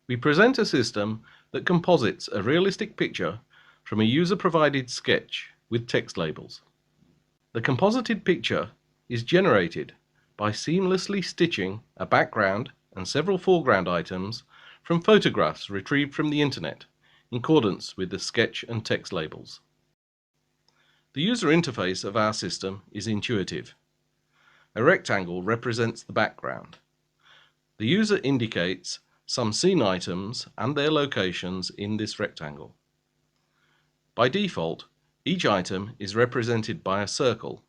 We present a system that composites a realistic picture from a user-provided sketch with text labels. The composited picture is generated by seamlessly stitching a background and several foreground items from photographs retrieved from the internet in accordance with the sketch and text labels. The user interface of our system is intuitive. A rectangle represents the background. The user indicates some scene items and their locations in this rectangle. By default, each item is represented by a circle,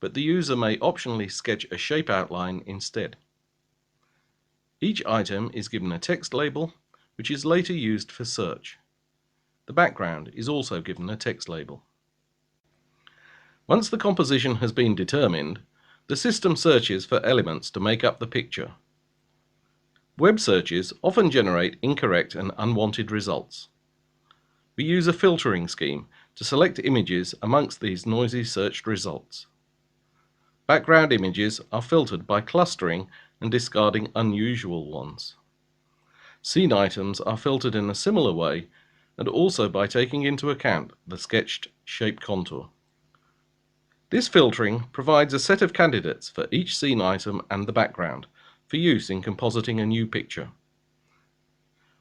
but the user may optionally sketch a shape outline instead. Each item is given a text label, which is later used for search. The background is also given a text label. Once the composition has been determined, the system searches for elements to make up the picture. Web searches often generate incorrect and unwanted results. We use a filtering scheme to select images amongst these noisy searched results. Background images are filtered by clustering and discarding unusual ones. Scene items are filtered in a similar way and also by taking into account the sketched shape contour. This filtering provides a set of candidates for each scene item and the background for use in compositing a new picture.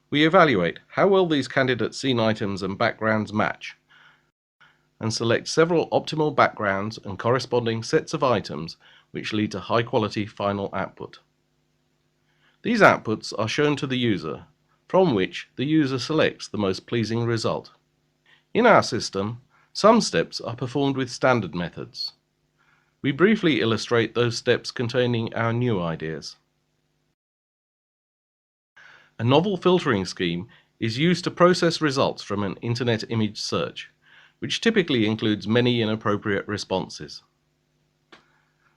We evaluate how well these candidate scene items and backgrounds match and select several optimal backgrounds and corresponding sets of items which lead to high-quality final output. These outputs are shown to the user, from which the user selects the most pleasing result. In our system, some steps are performed with standard methods. We briefly illustrate those steps containing our new ideas. A novel filtering scheme is used to process results from an internet image search, which typically includes many inappropriate responses.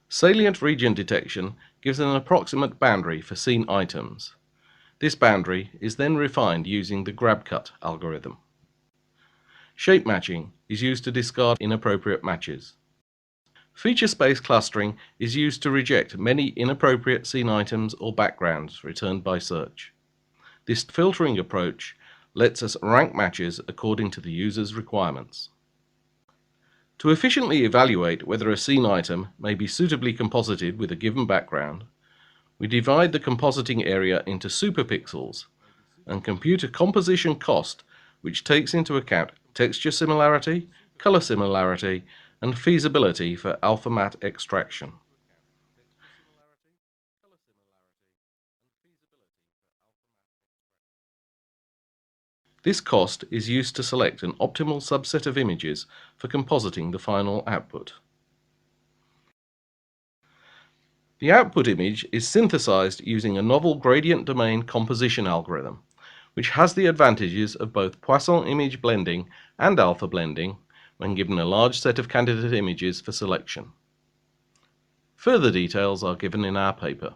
Salient region detection gives an approximate boundary for scene items. This boundary is then refined using the grab-cut algorithm. Shape matching is used to discard inappropriate matches. Feature space clustering is used to reject many inappropriate scene items or backgrounds returned by search. This filtering approach lets us rank matches according to the user's requirements. To efficiently evaluate whether a scene item may be suitably composited with a given background, we divide the compositing area into superpixels and compute a composition cost which takes into account texture similarity, color similarity, and feasibility for alpha matte extraction. This cost is used to select an optimal subset of images for compositing the final output. The output image is synthesized using a novel gradient domain composition algorithm, which has the advantages of both Poisson image blending and alpha blending when given a large set of candidate images for selection. Further details are given in our paper.